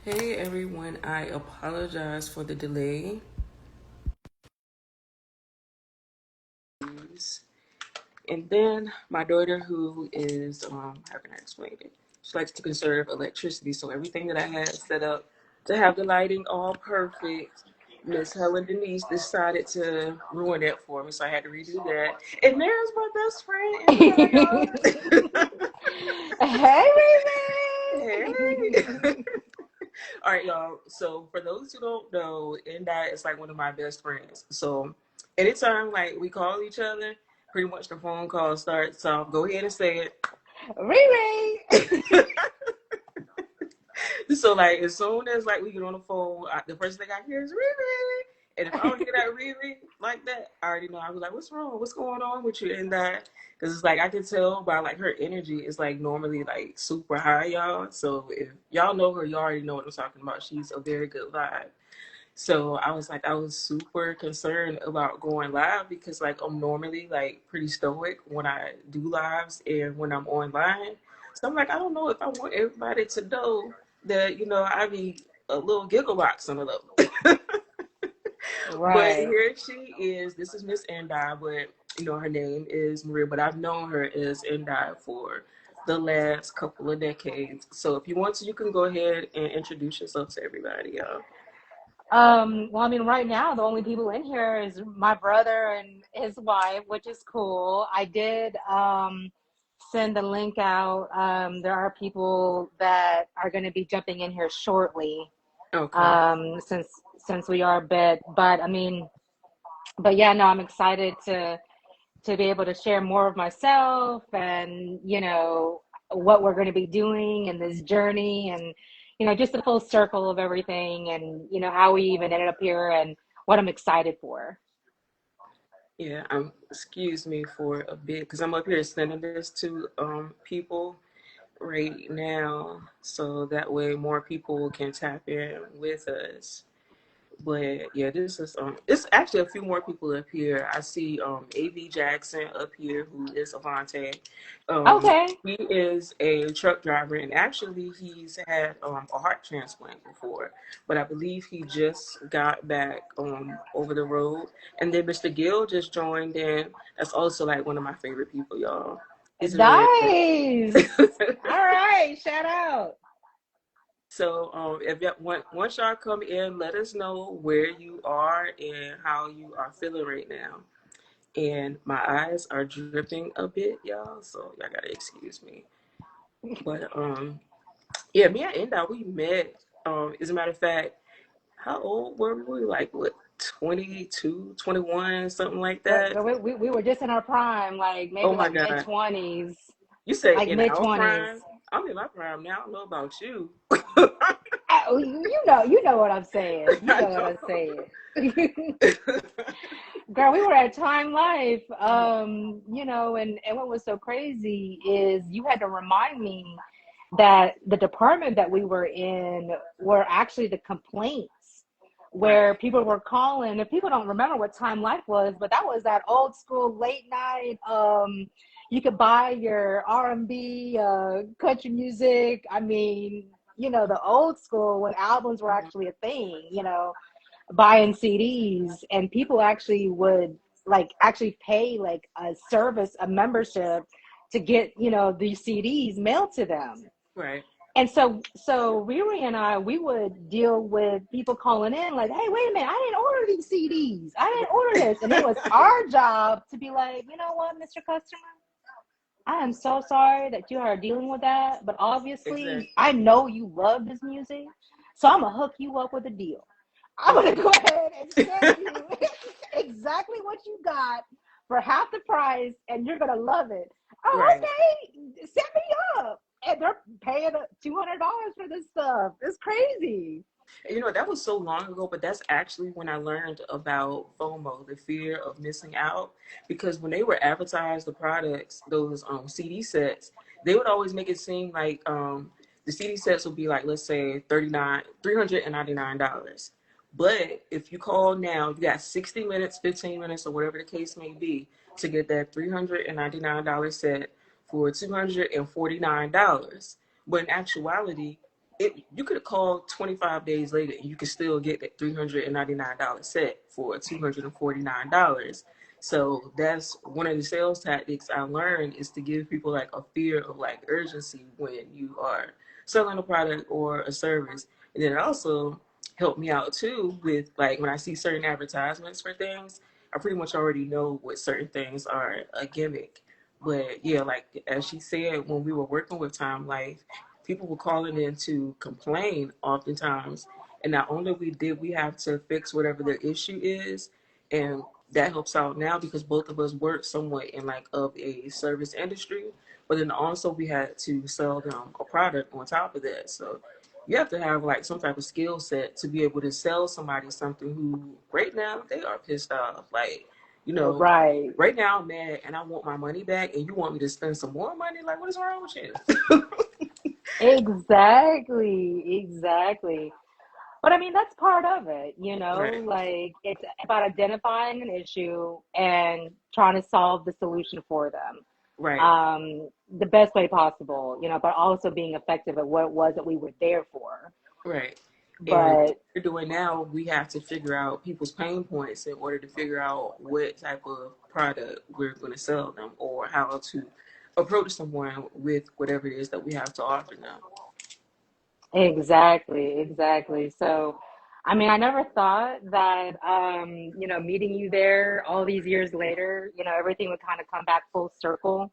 Hey everyone, I apologize for the delay. And then my daughter, who is, how can I explain it? She likes to conserve electricity, so everything that I had set up to have the lighting all perfect, Miss Helen Denise decided to ruin it for me, so I had to redo that. And there's my best friend in Hey, the Riri! Hey. All right, y'all. So for those who don't know, Endai is like one of my best friends. So anytime like we call each other, pretty much the phone call starts. So go ahead and say Riri! it. So like as soon as like we get on the phone, the first thing I hear is Riri. And if I don't hear that Riri like that, I already know. I was like, "What's wrong? What's going on with you?" And that because it's like I can tell by like her energy is like normally like super high, y'all. So if y'all know her, you already know what I'm talking about. She's a very good vibe. So I was like, I was super concerned about going live because like I'm normally like pretty stoic when I do lives and when I'm online. So I'm like, I don't know if I want everybody to know that, I be a little giggle box some of them. But Right. here she is. This is Miss Endai, but her name is Maria, but I've known her as Endai for the last couple of decades. So if you want to, you can go ahead and introduce yourself to everybody, y'all. Well, I mean, right now, the only people in here is my brother and his wife, which is cool. I did send the link out. There are people that are going to be jumping in here shortly, Okay. since we are a bit. But I mean, but yeah, no, I'm excited to be able to share more of myself and what we're going to be doing in this journey and just the full circle of everything and how we even ended up here and what I'm excited for. Yeah, excuse me for a bit because I'm up here sending this to people right now so that way more people can tap in with us. But yeah, this is it's actually a few more people up here. I see AV Jackson up here who is Avante. Okay. He is a truck driver and actually he's had a heart transplant before, but I believe he just got back over the road. And then Mr. Gill just joined in. That's also like one of my favorite people, y'all. He's very Nice. All right, shout out. So, if once y'all come in, let us know where you are and how you are feeling right now. And my eyes are dripping a bit, y'all. So y'all gotta excuse me. But yeah, me and Enda, we met. As a matter of fact, how old were we? Like what, 22, 21, something like that? Girl, we were just in our prime, like Oh maybe my like mid God. 20s, You say like in mid our 20s. prime? I'm in my prime now. I don't know about you. You know what I'm saying. You I know what I'm know. saying. Girl, we were at Time Life, and what was so crazy is you had to remind me that the department that we were in were actually the complaints Right. where people were calling. If people don't remember what Time Life was, but that was that old school late night. You could buy your R&B, country music. I mean, the old school when albums were actually a thing. Buying CDs, and people actually would like actually pay like a membership to get these CDs mailed to them. Right. And so Riri and I, we would deal with people calling in like, "Hey, wait a minute, I didn't order these CDs. I didn't order this," and it was our job to be like, "You know what, Mr. Customer, I am so sorry that you are dealing with that, but obviously Exactly. I know you love this music, so I'm gonna hook you up with a deal. I'm gonna go ahead and send you exactly what you got for half the price, and you're gonna love it." Oh, Right. okay, set me up. And they're paying $200 for this stuff. It's crazy. That was so long ago, but that's actually when I learned about FOMO, the fear of missing out. Because when they were advertised the products, those CD sets, they would always make it seem like the CD sets would be like, let's say $399. But if you call now, you got 60 minutes, 15 minutes, or whatever the case may be, to get that $399 set for $249. But in actuality, you could have called 25 days later and you could still get that $399 set for $249. So that's one of the sales tactics I learned, is to give people like a fear of like urgency when you are selling a product or a service. And then it also helped me out too with like when I see certain advertisements for things, I pretty much already know what certain things are a gimmick. But yeah, like as she said, when we were working with Time Life, people were calling in to complain oftentimes. And not only did we have to fix whatever their issue is, and that helps out now because both of us work somewhat in like of a service industry, but then also we had to sell them a product on top of that. So you have to have like some type of skill set to be able to sell somebody something who right now they are pissed off. Like, you know, Right. right now I'm mad and I want my money back and you want me to spend some more money? Like, what is wrong with you? Exactly. Exactly. But I mean, that's part of it, you know, Right, like it's about identifying an issue and trying to solve the solution for them right, the best way possible, you know, but also being effective at what it was that we were there for. right. And what But we're doing now, we have to figure out people's pain points in order to figure out what type of product we're going to sell them or how to approach someone with whatever it is that we have to offer them. exactly, exactly. So, I mean, I never thought that, you know, meeting you there all these years later, you know, everything would kind of come back full circle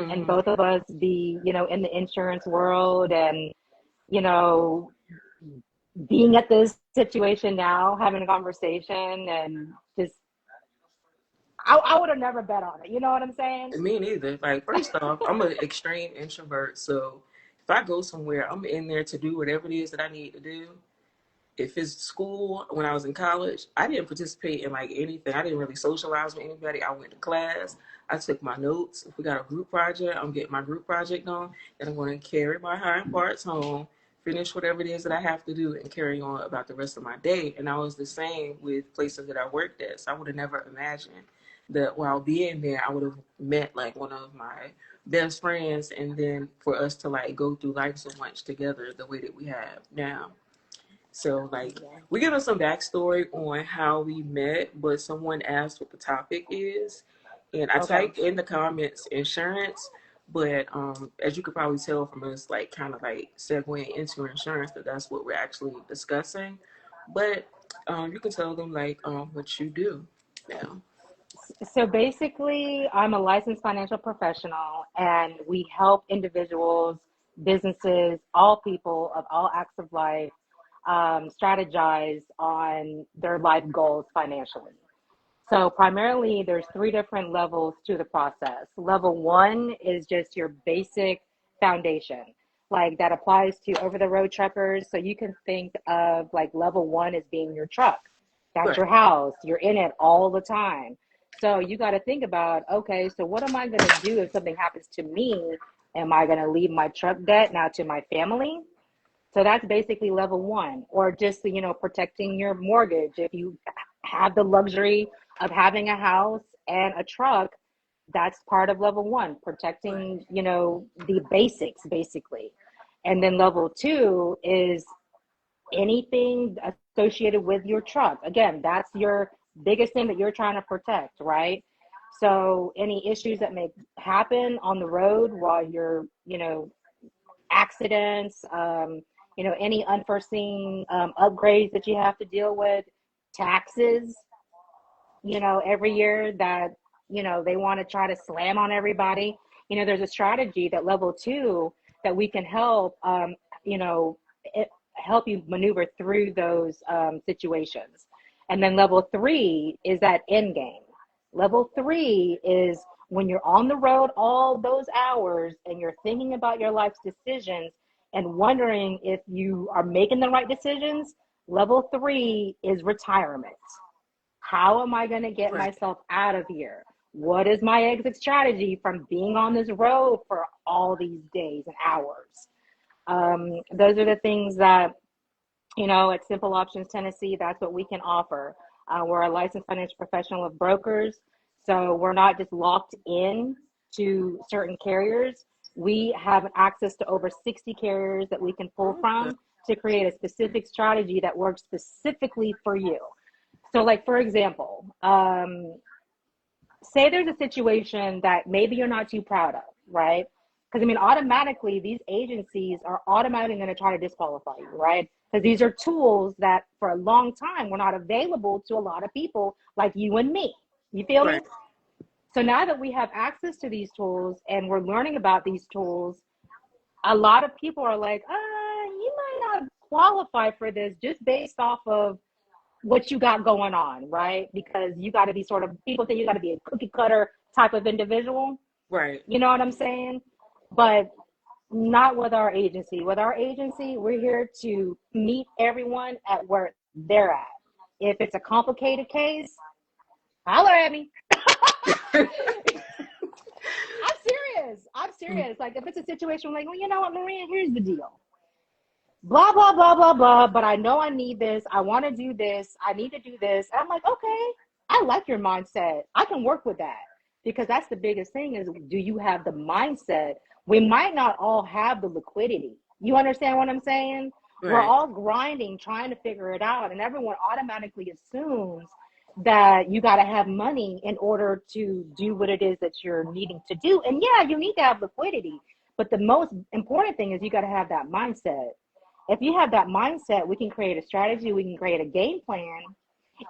and Hmm. both of us be, you know, in the insurance world and, you know, being at this situation now, having a conversation and just, I would have never bet on it. You know what I'm saying? Me neither. Like, first off, I'm an extreme introvert. So if I go somewhere, I'm in there to do whatever it is that I need to do. If it's school, when I was in college, I didn't participate in like anything. I didn't really socialize with anybody. I went to class. I took my notes. If we got a group project, I'm getting my group project on. Then I'm going to carry my hind parts home, finish whatever it is that I have to do, and carry on about the rest of my day. And I was the same with places that I worked at. So I would have never imagined that while being there, I would have met like one of my best friends, and then for us to like go through life so much together the way that we have now. So, like, Yeah. we give us some backstory on how we met, but someone asked what the topic is. And I Okay. typed in the comments insurance, but as you could probably tell from us, like, kind of like segueing into insurance, that's what we're actually discussing. But you can tell them, like, what you do now. So basically, I'm a licensed financial professional, and we help individuals, businesses, all people of all acts of life strategize on their life goals financially. So primarily, there's three different levels to the process. Level one is just your basic foundation, like that applies to over the road truckers. So you can think of like level one as being your truck. That's Right, your house. You're in it all the time. So you got to think about, okay, so what am I going to do if something happens to me? Am I going to leave my truck debt now to my family? So that's basically level one, or just, you know, protecting your mortgage. If you have the luxury of having a house and a truck, that's part of level one, right, protecting, you know, the basics basically. And then level two is anything associated with your truck. Again, that's your biggest thing that you're trying to protect, right? So any issues that may happen on the road while you're, you know, accidents, you know, any unforeseen upgrades that you have to deal with, taxes, you know, every year that, you know, they want to try to slam on everybody. You know, there's a strategy that level two that we can help, you know, help you maneuver through those situations. And then level three is that end game. Level three is when you're on the road all those hours and you're thinking about your life's decisions and wondering if you are making the right decisions. Level three is retirement. How am I going to get right, myself out of here? What is my exit strategy from being on this road for all these days and hours? Those are the things that, you know, at Simple Options Tennessee, that's what we can offer. We're a licensed financial professional of brokers. So we're not just locked in to certain carriers. We have access to over 60 carriers that we can pull okay, from to create a specific strategy that works specifically for you. So like, for example, say there's a situation that maybe you're not too proud of, right? Because I mean, automatically, these agencies are automatically going to try to disqualify you, right? Because these are tools that for a long time were not available to a lot of people like you and me. You feel me? Right. So now that we have access to these tools and we're learning about these tools, a lot of people are like, you might not qualify for this just based off of what you got going on, right? Because you got to be sort of, people think you got to be a cookie cutter type of individual. Right. You know what I'm saying? But not with our agency. With our agency, we're here to meet everyone at where they're at. If it's a complicated case, holler at me. I'm serious. I'm serious. Like if it's a situation like, well, you know what, Maria, here's the deal. Blah, blah, blah, blah, blah. But I know I need this. I want to do this. I need to do this. And I'm like, okay, I like your mindset. I can work with that. Because that's the biggest thing is, do you have the mindset? We might not all have the liquidity. You understand what I'm saying? We're Right. all grinding, trying to figure it out. And everyone automatically assumes that you got to have money in order to do what it is that you're needing to do. And yeah, you need to have liquidity. But the most important thing is you got to have that mindset. If you have that mindset, we can create a strategy, we can create a game plan.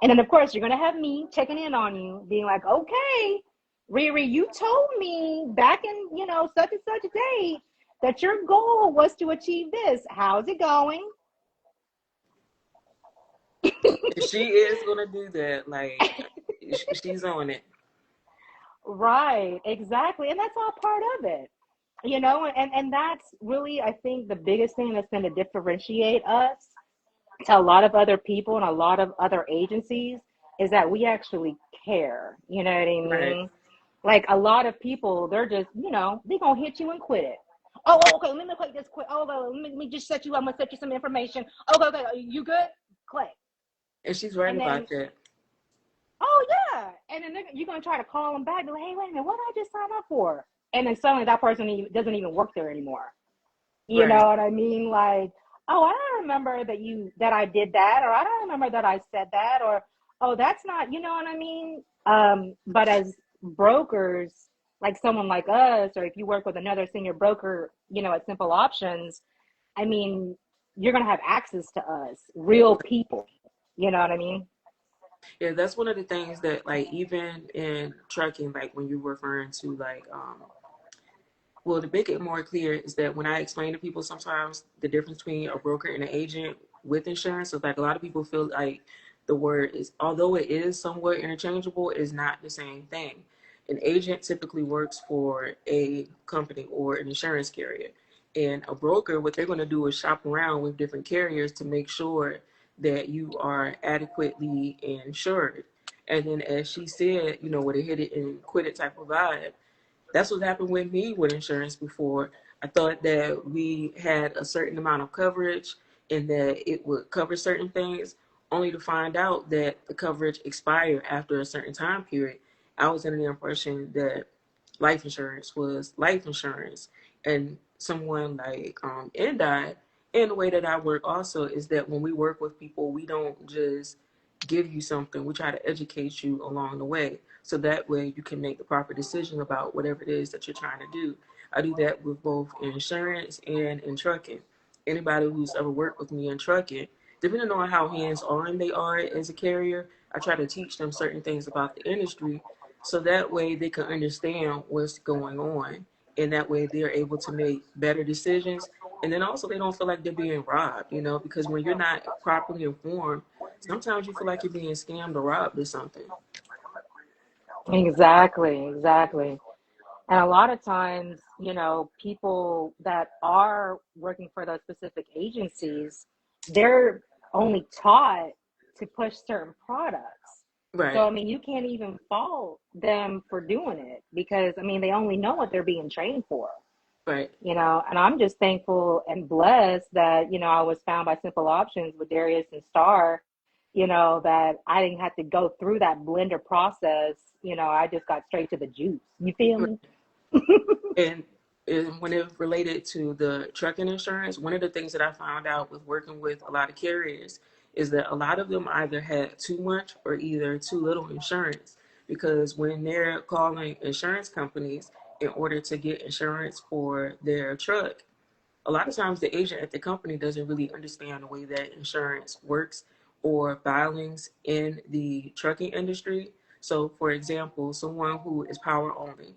And then, of course, you're going to have me checking in on you, being like, okay, Riri, you told me back in, such and such a date that your goal was to achieve this. How's it going? She is gonna do that. Like she's on it. Right, exactly. And that's all part of it. And that's really, I think, the biggest thing that's going to differentiate us to a lot of other people and a lot of other agencies is that we actually care. You know what I Right. mean? Like a lot of people, they're just, they're going to hit you and quit it. Okay, let me click this quick. Let me just set you, I'm going to set you some information. Okay, you good? Click. And she's right And then, about that. oh, yeah. And then you're going to try to call them back. Be like, hey, wait a minute, what did I just sign up for? And then suddenly that person doesn't even work there anymore. You know Right. what I mean? Like, oh, I don't remember that I did that, or I don't remember that I said that, or oh, that's not, you know what I mean? But as brokers, like someone like us, or if you work with another senior broker, at Simple Options, I mean, you're gonna have access to us, real people. You know what I mean? Yeah, that's one of the things that like even in trucking, like when you're referring to like well, to make it more clear is that when I explain to people sometimes the difference between a broker and an agent with insurance, so like a lot of people feel like the word is, although it is somewhat interchangeable, is not the same thing. An agent typically works for a company or an insurance carrier. And a broker, what they're going to do is shop around with different carriers to make sure that you are adequately insured. And then, as she said, with a hit it and quit it type of vibe, that's what happened with me with insurance before. I thought that we had a certain amount of coverage and that it would cover certain things, only to find out that the coverage expired after a certain time period. I was under the impression that life insurance was life insurance. And someone like Endai, and the way that I work also is that when we work with people, we don't just give you something, we try to educate you along the way. So that way you can make the proper decision about whatever it is that you're trying to do. I do that with both insurance and in trucking. Anybody who's ever worked with me in trucking, depending on how hands-on they are as a carrier, I try to teach them certain things about the industry so that way they can understand what's going on. And that way they're able to make better decisions. And then also they don't feel like they're being robbed, because when you're not properly informed, sometimes you feel like you're being scammed or robbed or something. Exactly, exactly. And a lot of times, people that are working for those specific agencies, they're only taught to push certain products. So, Right, I mean, you can't even fault them for doing it because, I mean, they only know what they're being trained for, right. and I'm just thankful and blessed that, I was found by Simple Options with Darius and Star, that I didn't have to go through that blender process. I just got straight to the juice. You feel me? And when it related to the trucking insurance, one of the things that I found out with working with a lot of carriers is that a lot of them either had too much or either too little insurance. Because when they're calling insurance companies in order to get insurance for their truck, a lot of times the agent at the company doesn't really understand the way that insurance works or filings in the trucking industry. So, for example, someone who is power only,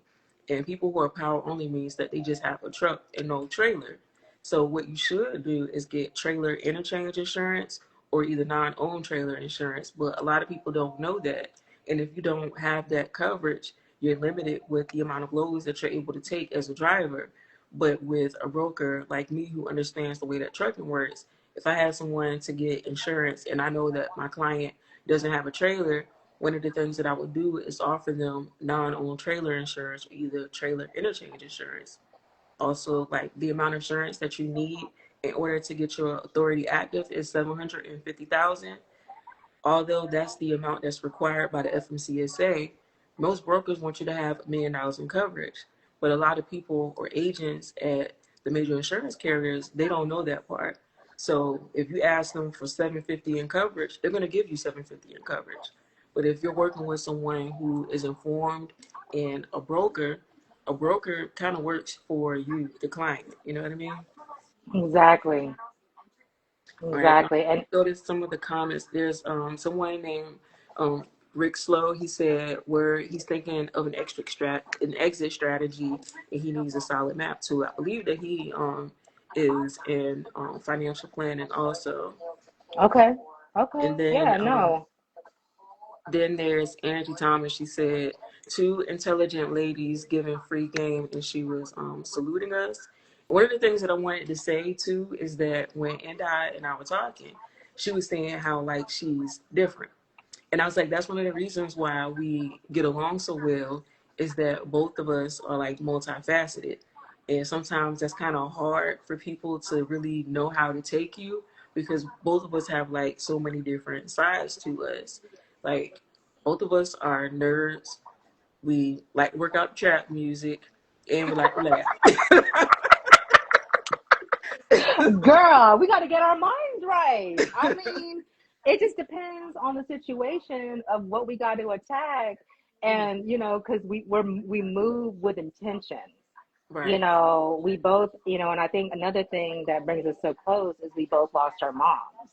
and people who are power only means that they just have a truck and no trailer. So, what you should do is get trailer interchange insurance or either non owned trailer insurance. But a lot of people don't know that. And if you don't have that coverage, you're limited with the amount of loads that you're able to take as a driver. But with a broker like me who understands the way that trucking works, if I have someone to get insurance and I know that my client doesn't have a trailer, one of the things that I would do is offer them non-owned trailer insurance or either trailer interchange insurance. Also, like the amount of insurance that you need in order to get your authority active is 750,000. Although that's the amount that's required by the FMCSA, most brokers want you to have $1 million in coverage. But a lot of people or agents at the major insurance carriers, they don't know that part. So if you ask them for 750 in coverage, they're going to give you 750 in coverage. But if you're working with someone who is informed and a broker kind of works for you, the client. You know what I mean? Exactly. All right, now Exactly. And go to some of the comments. There's someone named um, Rick Slow. He said where he's thinking of an exit strategy, and he needs a solid map too. I believe that he is in financial planning also. okay. Okay. And Yeah, no. then there's Angie Thomas. She said two intelligent ladies giving free game, and she was saluting us. One of the things that I wanted to say too is that when and I were talking, she was saying how like she's different, and I was like, that's one of the reasons why we get along so well is that both of us are like multifaceted, and sometimes that's kind of hard for people to really know how to take you because both of us have like so many different sides to us. Like both of us are nerds. We like workout trap music, and we like to laugh. Girl, we got to get our minds right. I mean, it just depends on the situation of what we got to attack, and because we move with intention. Right, We both, and I think another thing that brings us so close is we both lost our moms.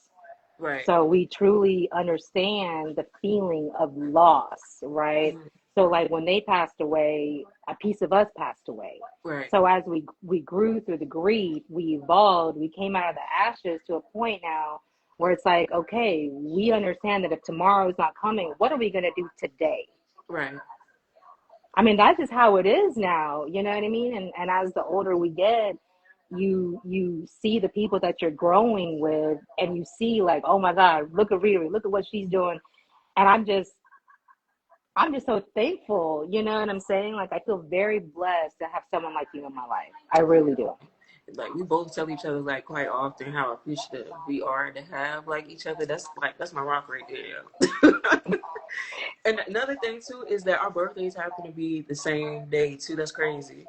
right, So we truly understand the feeling of loss, right? mhm, So like when they passed away, a piece of us passed away. right, So as we grew through the grief, we evolved, we came out of the ashes to a point now where it's like, okay, we understand that if tomorrow is not coming, what are we going to do today? right. I mean, that's just how it is now. You know what I mean? And as the older we get, you see the people that you're growing with, and you see like, oh my God, look at Riri, look at what she's doing, and I'm just so thankful. You know what I'm saying? Like I feel very blessed to have someone like you in my life. I really do. Like we both tell each other like quite often how appreciative we are to have like each other. That's my rock right there. And another thing too is that our birthdays happen to be the same day too. That's crazy.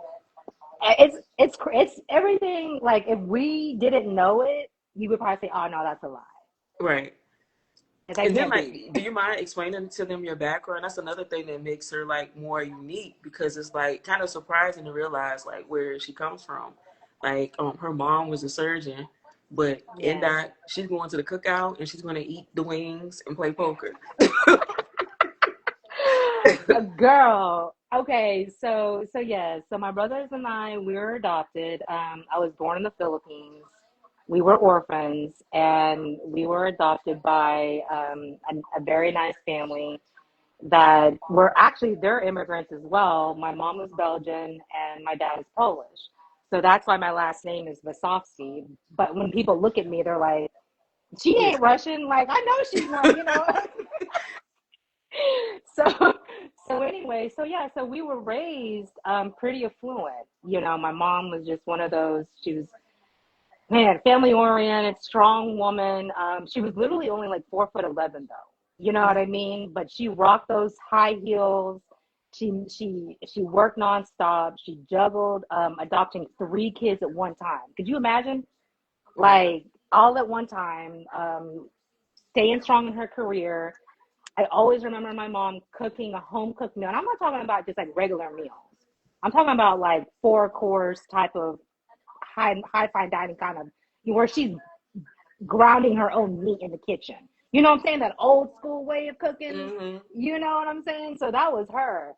It's everything. Like if we didn't know it, you would probably say, "Oh no, that's a lie." Right. That And then can't like, be. do you mind explaining to them your background? That's another thing that makes her like more unique because it's like kind of surprising to realize like where she comes from. Like her mom was a surgeon, but in Yes. that she's going to the cookout and she's going to eat the wings and play poker. A girl. Okay, so yes, so my brothers and I, we were adopted. I was born in the Philippines. We were orphans, and we were adopted by a very nice family that were actually they're immigrants as well. My mom was Belgian, and my dad is Polish. So that's why my last name is Vasovsky. But when people look at me, they're like, "She Yeah. ain't Russian." Like I know she's not. so so anyway, so yeah, so we were raised pretty affluent. My mom was just one of those. She was, man, family oriented, strong woman. She was literally only like 4'11" though. You know what I mean? But she rocked those high heels. She worked nonstop. She juggled adopting 3 kids at one time. Could you imagine? Wow. Like all at one time, staying strong in her career. I always remember my mom cooking a home cooked meal. And I'm not talking about just like regular meals. I'm talking about like 4 course type of high fine dining kind of where she's grounding her own meat in the kitchen. You know what I'm saying? That old school way of cooking. Mm-hmm. You know what I'm saying? So that was her.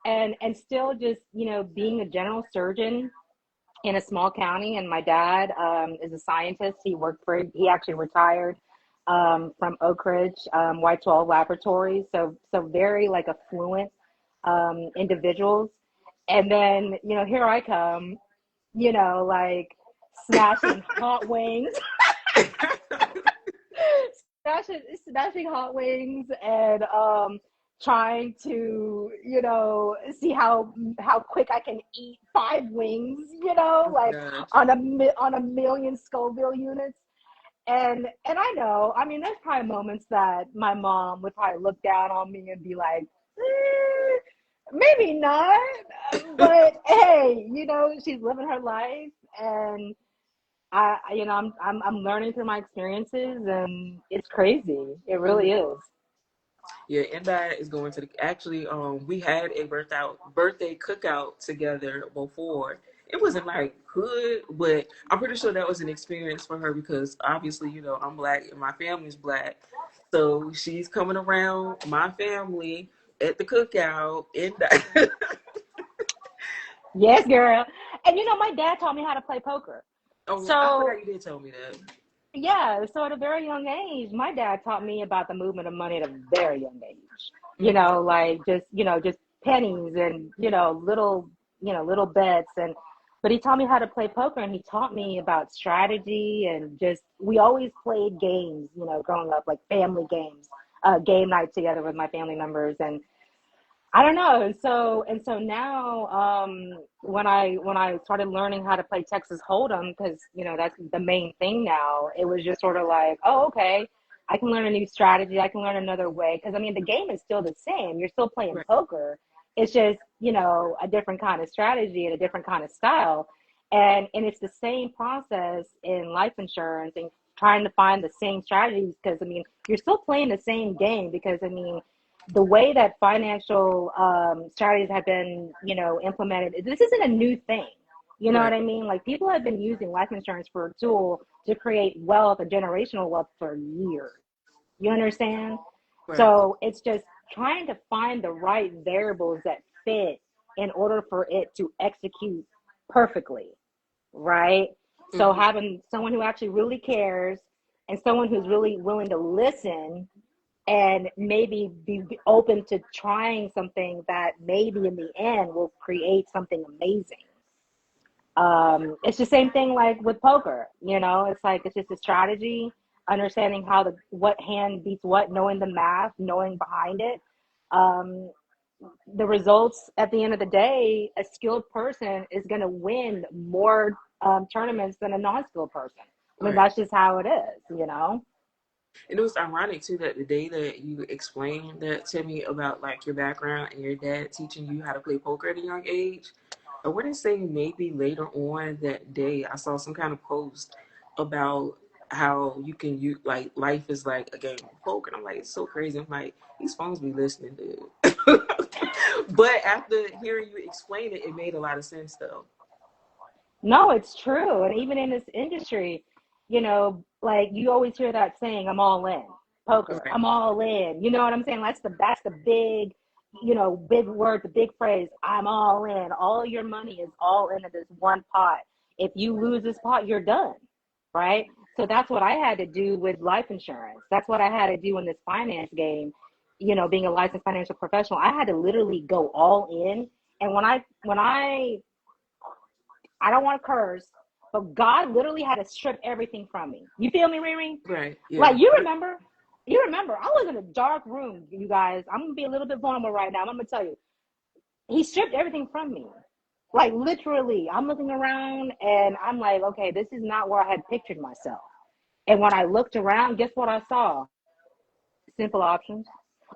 And still just being a general surgeon in a small county. And my dad is a scientist. He actually retired from Oak Ridge Y12 Laboratories. So very like affluent individuals. And then here I come, like smashing hot wings, smashing hot wings, and trying to see how quick I can eat 5 wings, Oh my like gosh. on a million Scoville units. And I know, I mean, there's probably moments that my mom would probably look down on me and be like, maybe not, but hey, she's living her life, and I'm learning through my experiences, and it's crazy. It really Mhm. is. Yeah, and that is going to the actually we had a birthday cookout together before. It wasn't like hood, but I'm pretty sure that was an experience for her because obviously, I'm black and my family's black. So she's coming around my family at the cookout and that. Yes, girl. And my dad taught me how to play poker. Oh, I So forgot you did tell me that. yeah, so at a very young age, my dad taught me about the movement of money at a very young age. Hmm. Like just pennies and little bets, and but he taught me how to play poker, and he taught me about strategy, and just we always played games, growing up, like family games, game night together with my family members. And I don't know. And so now, when I started learning how to play Texas Hold'em, because that's the main thing now, it was just sort of like, oh, okay, I can learn a new strategy. I can learn another way. Because I mean, the game is still the same. You're still playing Right, poker. It's just a different kind of strategy and a different kind of style. And it's the same process in life insurance and trying to find the same strategies. Because I mean, you're still playing the same game. Because I mean, the way that financial strategies have been, implemented, this isn't a new thing. You know right, what I mean? Like people have been using life insurance for a tool to create wealth, a generational wealth for years. You understand? right. So it's just trying to find the right variables that fit in order for it to execute perfectly, right? So Hmm. having someone who actually really cares and someone who's really willing to listen and maybe be open to trying something that maybe in the end will create something amazing. It's the same thing like with poker. It's like it's just a strategy, understanding how what hand beats what, knowing the math, knowing behind it. Um, the results at the end of the day, a skilled person is going to win more tournaments than a non-skilled person. I mean, Right. that's just how it is. And it was ironic too that the day that you explained that to me about like your background and your dad teaching you how to play poker at a young age, I wouldn't say maybe later on that day I saw some kind of post about how you can use like life is like a game of poker. And I'm like, it's so crazy. I'm like, these phones be listening, dude. But after hearing you explain it, it made a lot of sense though. No, it's true. And even in this industry, like you always hear that saying, I'm all in poker. Right. I'm all in. You know what I'm saying? That's the big, big word, the big phrase. I'm all in. All your money is all into this one pot. If you lose this pot, you're done. Right? So that's what I had to do with life insurance. That's what I had to do in this finance game, being a licensed financial professional. I had to literally go all in. And I don't want to curse, but God literally had to strip everything from me. You feel me, Riri? Right. Yeah. Like you remember, I was in a dark room, you guys. I'm gonna be a little bit vulnerable right now. I'm gonna tell you, He stripped everything from me. Like literally, I'm looking around and I'm like, okay, this is not where I had pictured myself. And when I looked around, guess what I saw? Simple options.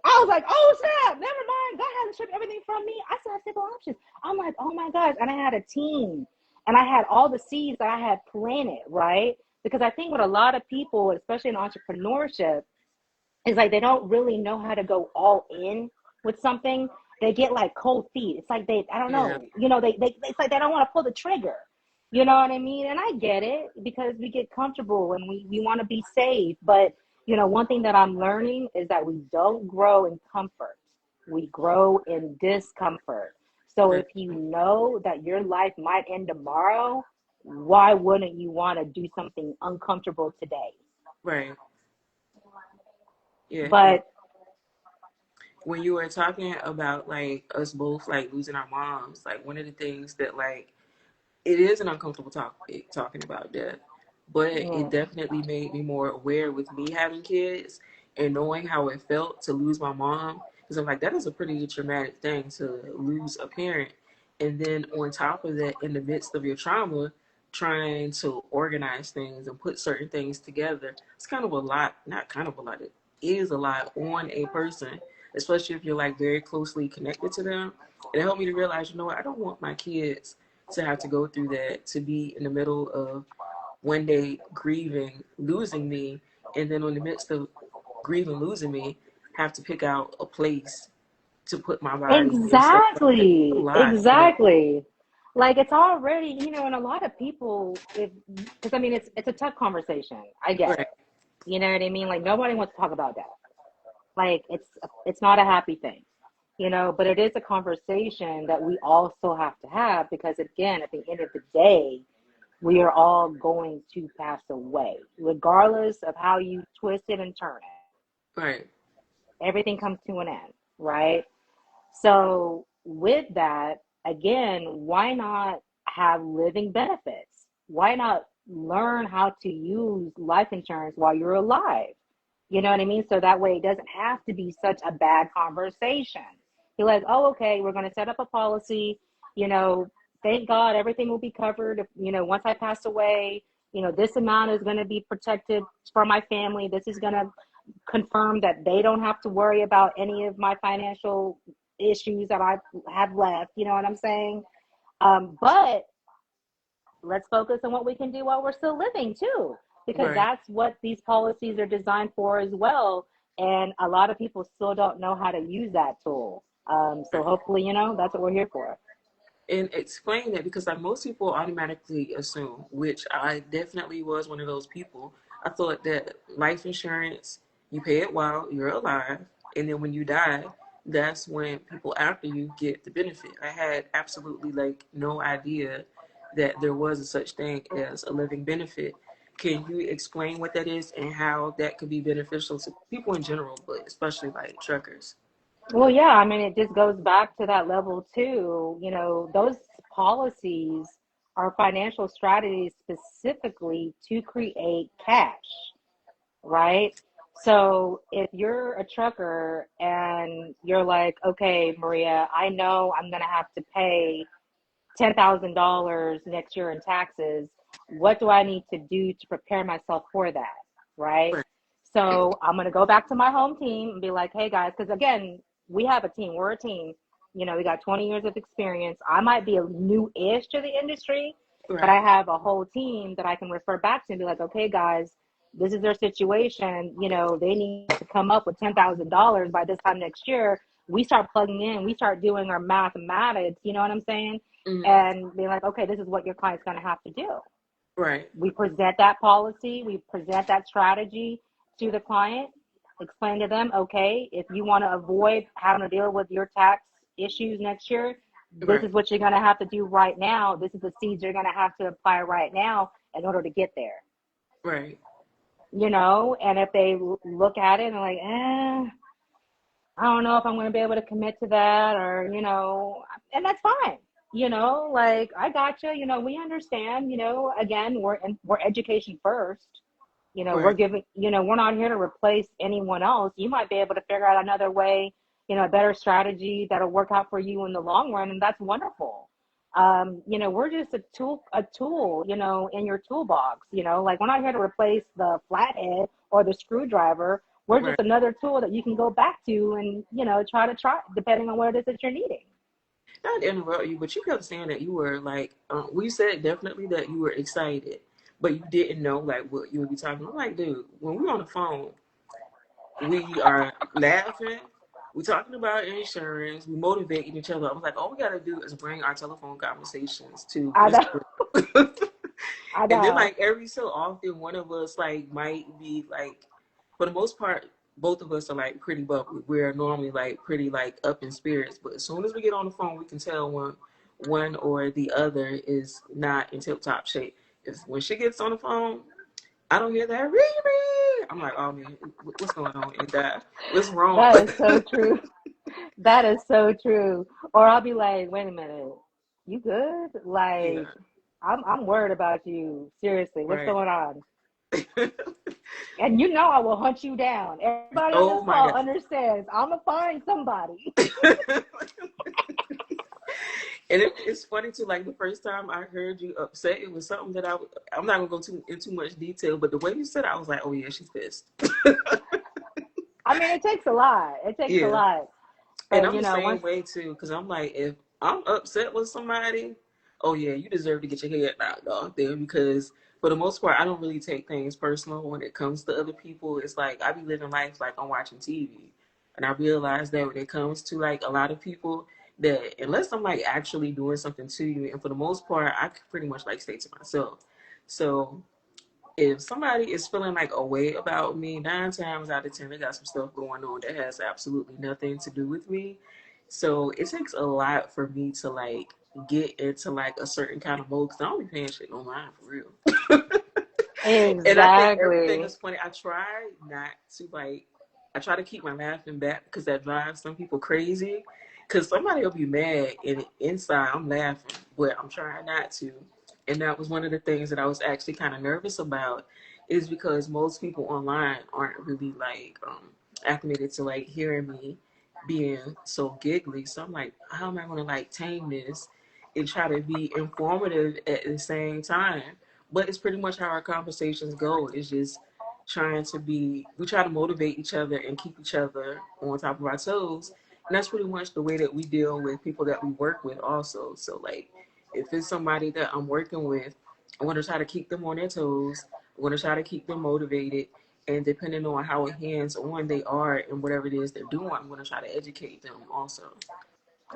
I was like, oh snap, never mind. God hasn't stripped everything from me. I still have single options. I'm like, oh my gosh. And I had a team and I had all the seeds that I had planted, right? Because I think with a lot of people, especially in entrepreneurship, is like they don't really know how to go all in with something. They get like cold feet. It's like I don't Yeah. know, it's like they don't want to pull the trigger. You know what I mean? And I get it because we get comfortable and we want to be safe. But, one thing that I'm learning is that we don't grow in comfort. We grow in discomfort. So Right. if you know that your life might end tomorrow, why wouldn't you want to do something uncomfortable today? Right. Yeah. And But when you were talking about like us both like losing our moms, like one of the things that like it is an uncomfortable topic talking about death, but it mm, definitely made me more aware with me having kids and knowing how it felt to lose my mom. Because I'm like, that is a pretty traumatic thing to lose a parent. And then on top of that, in the midst of your trauma, trying to organize things and put certain things together, it's kind of a lot, not kind of a lot, it is a lot on a person, especially if you're like very closely connected to them. And it helped me to realize, you know what, I don't want my kids to have to go through that, to be in the middle of one day grieving, losing me, and then in the midst of grieving, losing me, have to pick out a place to put my body and stuff like that. It's a exactly, lot. exactly. Like it's already, and a lot of people, because I mean, it's a tough conversation. I get Right, it. You know what I mean? Like nobody wants to talk about that. Like it's not a happy thing, but it is a conversation that we all still have to have because again, at the end of the day, we are all going to pass away, regardless of how you twist it and turn it. right, Everything comes to an end, right? So with that, again, why not have living benefits? Why not learn how to use life insurance while you're alive? You know what I mean? So that way it doesn't have to be such a bad conversation. You're like, oh, okay, we're going to set up a policy. You know, thank God everything will be covered. If, once I pass away, this amount is going to be protected for my family. This is going to confirm that they don't have to worry about any of my financial issues that I have left. You know what I'm saying? But let's focus on what we can do while we're still living too, because right. that's what these policies are designed for as well. And a lot of people still don't know how to use that tool. So hopefully, that's what we're here for. And explain that because like most people automatically assume, which I definitely was one of those people. I thought that life insurance, you pay it while you're alive, and then when you die, that's when people after you get the benefit. I had absolutely like no idea that there was a such thing as a living benefit. Can you explain what that is and how that could be beneficial to people in general, but especially like truckers? Well, yeah, I mean, it just goes back to that level too. Those policies are financial strategies specifically to create cash, right? So if you're a trucker and you're like, okay, Maria, I know I'm going to have to pay $10,000 next year in taxes. What do I need to do to prepare myself for that? Right. Right, So I'm going to go back to my home team and be like, hey guys, because again, we have a team. We're a team. We got 20 years of experience. I might be a new-ish to the industry, but I right, have a whole team that I can refer back to and be like, okay, guys, this is their situation. They need to come up with $10,000 by this time next year. We start plugging in, we start doing our mathematics, you know what I'm saying? mm-hmm. And be like, okay, this is what your client's going to have to do. Right, We present that policy, we present that strategy to the client, explain to them, okay, if you want to avoid having to deal with your tax issues next year, this right, is what you're going to have to do right now. This is the seeds you're going to have to apply right now in order to get there. right, And if they look at it and like, I don't know if I'm going to be able to commit to that or, and that's fine. Like I got you, we understand, again, we're education first. We're right, giving, we're not here to replace anyone else. You might be able to figure out another way, a better strategy that'll work out for you in the long run. And that's wonderful. We're just a tool, in your toolbox, like we're not here to replace the flathead or the screwdriver. We're Right. just another tool that you can go back to and, try depending on what it is that you're needing. Not to interrupt you, but you kept saying that you were like, we said definitely that you were excited, but you didn't know like what you would be talking. I'm like, dude, when we're on the phone, we are laughing, we're talking about insurance, we motivating each other. I was like, all we gotta do is bring our telephone conversations to I this. know. I And then know. like every so often one of us like might be like, for the most part, both of us are like pretty bubbly. We're normally like pretty like up in spirits, but as soon as we get on the phone, we can tell when one or the other is not in tip top shape. If when she gets on the phone, I don't hear that Riri. I'm like, oh man, what's going on? And what's wrong? That is so true. That is so true. Or I'll be like, wait a minute, you good? Like, Yeah, I'm worried about you. Seriously, what's right. going on? And I will hunt you down. Everybody on this Oh my call god. understands. I'm gonna find somebody. And it's funny too. Like the first time I heard you upset, it was something that I'm not gonna go in too much detail, but the way you said it, I was like, oh yeah, she's pissed. I mean, it takes a lot. It takes a Yeah, lot. and But I'm the once same way too, because I'm like, if I'm upset with somebody, oh yeah, you deserve to get your head knocked off there. Because for the most part, I don't really take things personal when it comes to other people. It's like I be living life like I'm watching TV, and I realize that when it comes to like a lot of people, that unless I'm like actually doing something to you, and for the most part, I can pretty much like stay to myself. So if somebody is feeling like a way about me, 9 times out of 10, they got some stuff going on that has absolutely nothing to do with me. So it takes a lot for me to like get into like a certain kind of mode because I don't be paying shit online for real. And I think everything exactly. is funny. Not to like, I try to keep my laughing back because that drives some people crazy. Because somebody will be mad and inside I'm laughing, but I'm trying not to. And that was one of the things that I was actually kind of nervous about, is because most people online aren't really like acclimated to like hearing me being so giggly. So I'm like, how am I going to like tame this and try to be informative at the same time? But it's pretty much how our conversations go. It's just we try to motivate each other and keep each other on top of our toes. And that's pretty much the way that we deal with people that we work with also. So like if it's somebody that I'm working with, I'm gonna try to keep them on their toes. I'm gonna try to keep them motivated. And depending on how hands on they are and whatever it is they're doing, I'm gonna try to educate them also.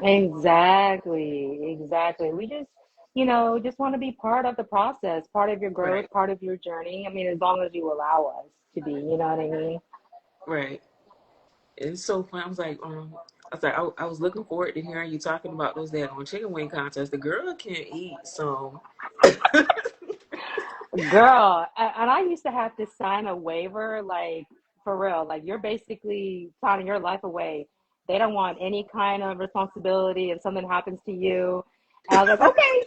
Exactly. Exactly. We just want to be part of the process, part of your growth, Right, part of your journey. I mean, as long as you allow us to be, you know what I mean? right. It's so fun. I was looking forward to hearing you talking about those daggone chicken wing contests. The girl can eat some. Girl, and I used to have to sign a waiver, like for real, like you're basically signing your life away. They don't want any kind of responsibility if something happens to you. And I was like, okay,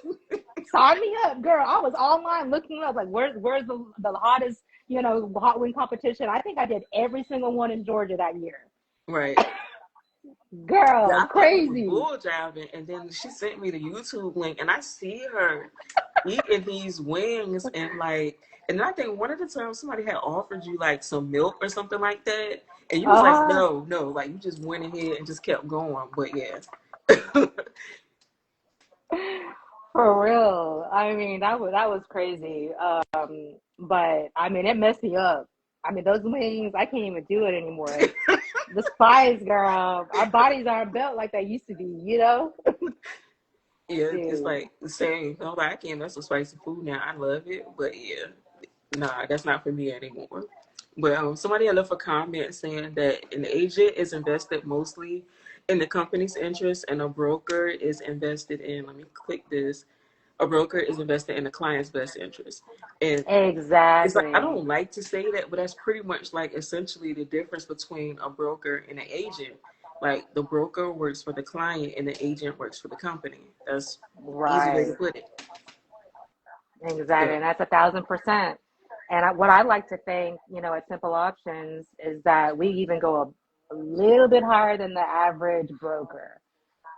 sign me up, girl. I was online looking up like where's the hottest, hot wing competition. I think I did every single one in Georgia that year. Right. Yeah, Girl, I thought you was crazy. bull driving, and then she sent me the YouTube link, and I see her eating these wings, and I think one of the times somebody had offered you like some milk or something like that, and you was like, Uh-huh. no, no, like you just went ahead and just kept going. But yeah, For real. I mean, that was crazy. But I mean, it messed me up. I mean, those wings, I can't even do it anymore. The spice, girl. Our bodies aren't built like they used to be, you know? yeah, it's Dude. like the same. I'm like, I can't mess with spicy food now. I love it, but yeah, nah, that's not for me anymore. But somebody had left a comment saying that an agent is invested mostly in the company's interest, and a broker is invested in. Let me click this. A broker is invested in the client's best interest, and it's like I Exactly. don't like to say that, but that's pretty much like essentially the difference between a broker and an agent. Like the broker works for the client, and the agent works for the company. That's easy way to Right. put it. Exactly. Yeah. And that's 1,000%. And what I like to think, at Simple Options is that we even go a little bit higher than the average broker,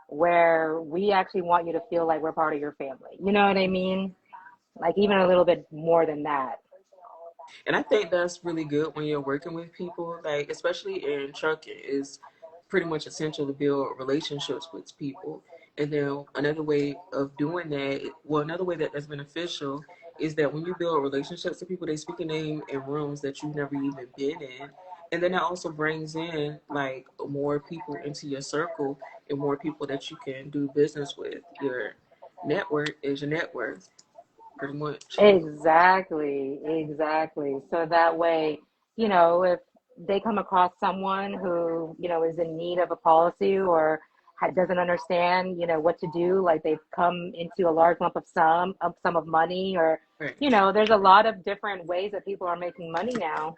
where we actually want you to feel like we're part of your family. You know what I mean? Like even a little bit more than that. And I think that's really good when you're working with people, like especially in trucking, is pretty much essential to build relationships with people. And then another way of doing that, well, another way that that's beneficial is that when you build relationships with people, they speak your name in rooms that you've never even been in. And then that also brings in like more people into your circle and more people that you can do business with. Your network is your net worth, pretty much. Exactly, exactly. So that way, if they come across someone who, is in need of a policy or doesn't understand, what to do, like they've come into a large lump of sum of money, or, Right, there's a lot of different ways that people are making money now,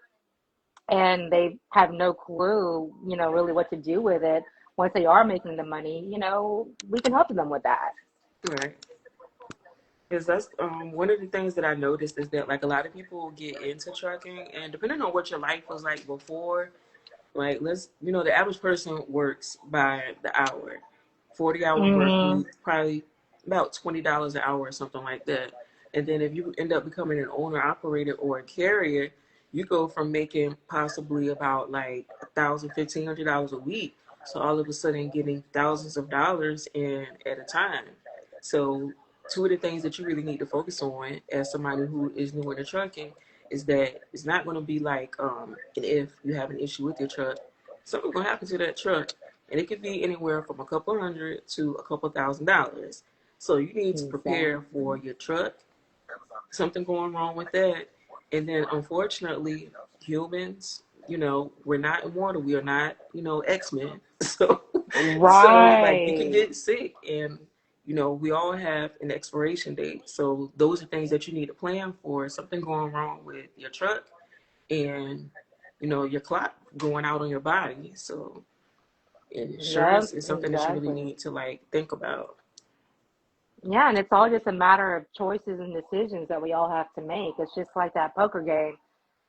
and they have no clue, really what to do with it. Once they are making the money, we can help them with that. right. Because that's one of the things that I noticed is that like a lot of people get into trucking, and depending on what your life was like before, like the average person works by the hour, 40-hour work Hmm. week, probably about $20 an hour or something like that. And then if you end up becoming an owner operator or a carrier, you go from making possibly about like $1,000, $1,500 a week, so all of a sudden getting thousands of dollars in at a time. So two of the things that you really need to focus on as somebody who is new into trucking is that it's not going to be like and if you have an issue with your truck, something's going to happen to that truck, and it could be anywhere from a couple hundred to a couple $1,000s. So you need to prepare for Exactly. your truck, something going wrong with that. And then unfortunately, humans, we're not immortal. We are not, X-Men. So like you can Right. get sick, and we all have an expiration date. So those are things that you need to plan for. Something going wrong with your truck, and your clock going out on your body. So Yep, insurance is something that you really exactly. need to like think about. Yeah, and it's all just a matter of choices and decisions that we all have to make. It's just like that poker game.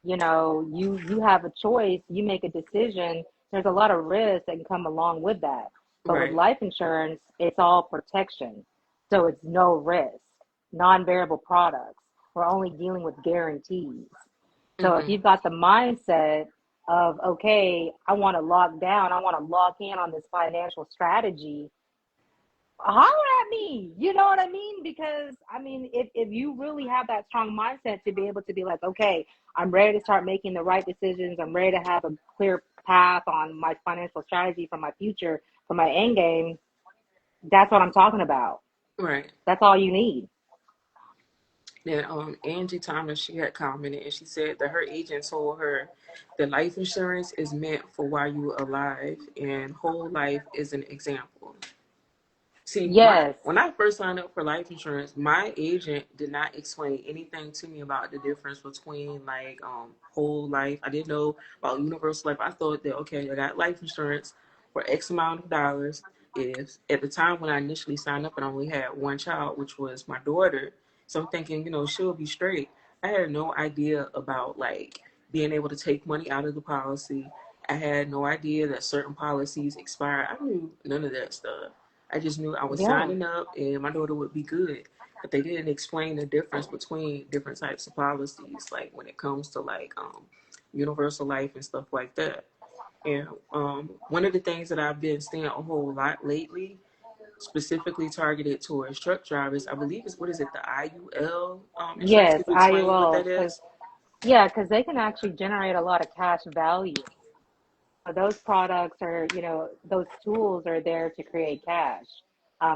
You have a choice, you make a decision. There's a lot of risk that can come along with that. But with Right. life insurance, it's all protection. So it's no risk, non-variable products. We're only dealing with guarantees. So if Hmm. you've got the mindset of, okay, I want to lock down, I want to lock in on this financial strategy, holler at me. You know what I mean? Because I mean, if you really have that strong mindset to be able to be like, okay, I'm ready to start making the right decisions. I'm ready to have a clear path on my financial strategy for my future, for my end game. That's what I'm talking about. Right. That's all you need. That Angie Thomas, she had commented and she said that her agent told her that life insurance is meant for while you're alive and whole life is an example. See, my Yes. when I first signed up for life insurance, my agent did not explain anything to me about the difference between like whole life. I didn't know about universal life. I thought that okay, I got life insurance for X amount of dollars. If at the time when I initially signed up, I only had one child, which was my daughter. So I'm thinking, she'll be straight. I had no idea about like being able to take money out of the policy. I had no idea that certain policies expire. I knew none of that stuff. I just knew I was Yeah. signing up and my daughter would be good. But they didn't explain the difference between different types of policies, like when it comes to like universal life and stuff like that. And one of the things that I've been seeing a whole lot lately, specifically targeted towards truck drivers, I believe is what is it, the IUL insurance? Yes, Could you explain what IUL. that is? Because they can actually generate a lot of cash value. Those products are, those tools are there to create cash.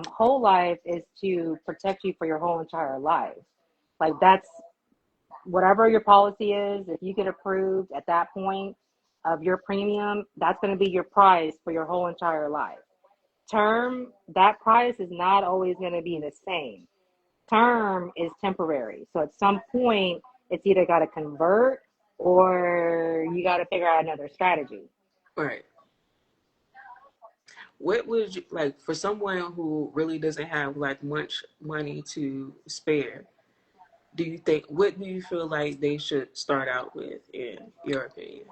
Whole life is to protect you for your whole entire life. Like that's whatever your policy is, if you get approved at that point of your premium, that's going to be your price for your whole entire life. Term, that price is not always going to be the same. Term is temporary. So at some point, it's either got to convert or you got to figure out another strategy. Right. What would you like for someone who really doesn't have like much money to spare? Do you think what do you feel like they should start out with in your opinion?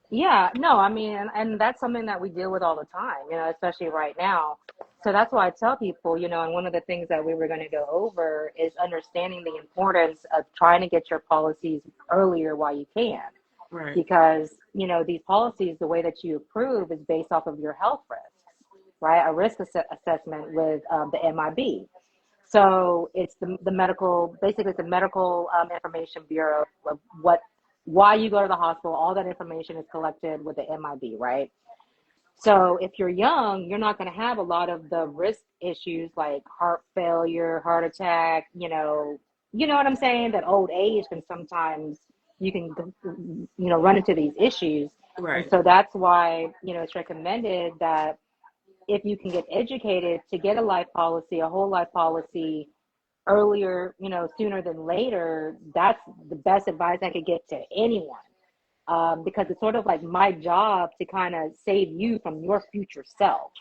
Yeah, no, I mean, and that's something that we deal with all the time, especially right now. So that's why I tell people, and one of the things that we were going to go over is understanding the importance of trying to get your policies earlier while you can. Right. Because, these policies, the way that you approve is based off of your health risks, right? A risk assessment with the MIB. So it's the medical, basically it's the medical information bureau of why you go to the hospital. All that information is collected with the MIB, right? So if you're young, you're not going to have a lot of the risk issues like heart failure, heart attack, what I'm saying? That old age can sometimes, you can, run into these issues. And Right. so that's why, it's recommended that if you can get educated to get a life policy, a whole life policy earlier, sooner than later, that's the best advice I could get to anyone. Because it's sort of like my job to kind of save you from your future self.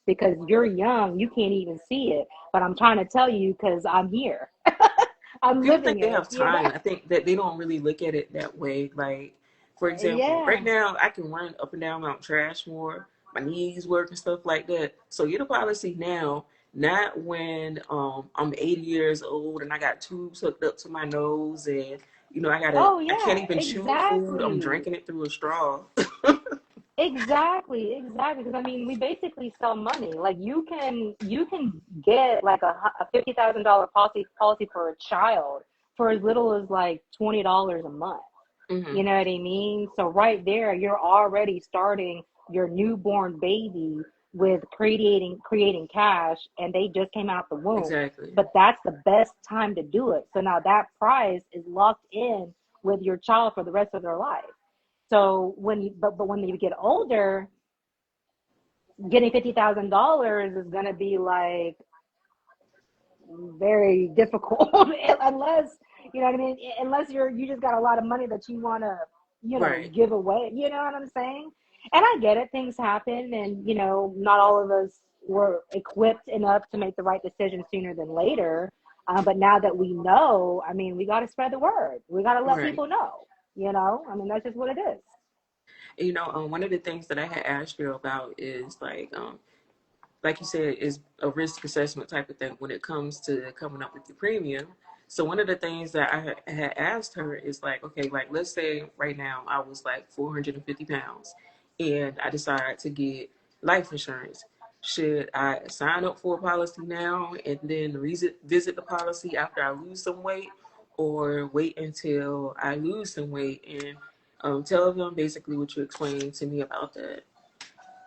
Because you're young, you can't even see it, but I'm trying to tell you because I'm here. I'm People living think they it, have time. I think that they don't really look at it that way. Like, for example, right Yeah. now I can run up and down Mount Trashmore, my knees work and stuff like that. So get a policy now, not when I'm 80 years old and I got tubes hooked up to my nose and Oh, I can't yeah, even chew food. I'm exactly. drinking it through a straw. Exactly, exactly. Because I mean, we basically sell money. Like you can get like a $50,000 policy for a child for as little as like $20 a month. Hmm. You know what I mean? So right there, you're already starting your newborn baby with creating cash, and they just came out the womb. Exactly. But that's the best time to do it. So now that price is locked in with your child for the rest of their life. So but when you get older, getting $50,000 is going to be like very difficult unless you know what I mean. Unless you just got a lot of money that you want to Right. give away. You know what I'm saying? And I get it. Things happen, and not all of us were equipped enough to make the right decision sooner than later. But now that we know, I mean, we got to spread the word. We got to let Right. people know. I mean, that's just what it is. One of the things that I had asked you about is like you said, is a risk assessment type of thing when it comes to coming up with your premium. So one of the things that I had asked her is like, okay, like let's say right now I was like 450 pounds and I decided to get life insurance. Should I sign up for a policy now and then visit the policy after I lose some weight, or wait until I lose some weight and tell them basically what you explained to me about that?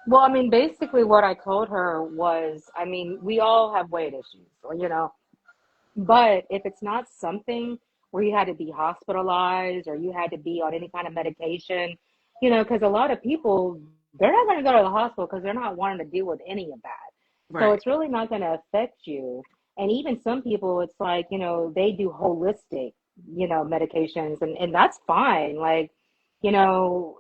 Well, I mean, basically, what I told her was, I mean, we all have weight issues, but if it's not something where you had to be hospitalized or you had to be on any kind of medication, because a lot of people, they're not going to go to the hospital because they're not wanting to deal with any of that. So Right, it's really not going to affect you. And even some people, it's like, they do holistic, medications, and that's fine. Like, you know,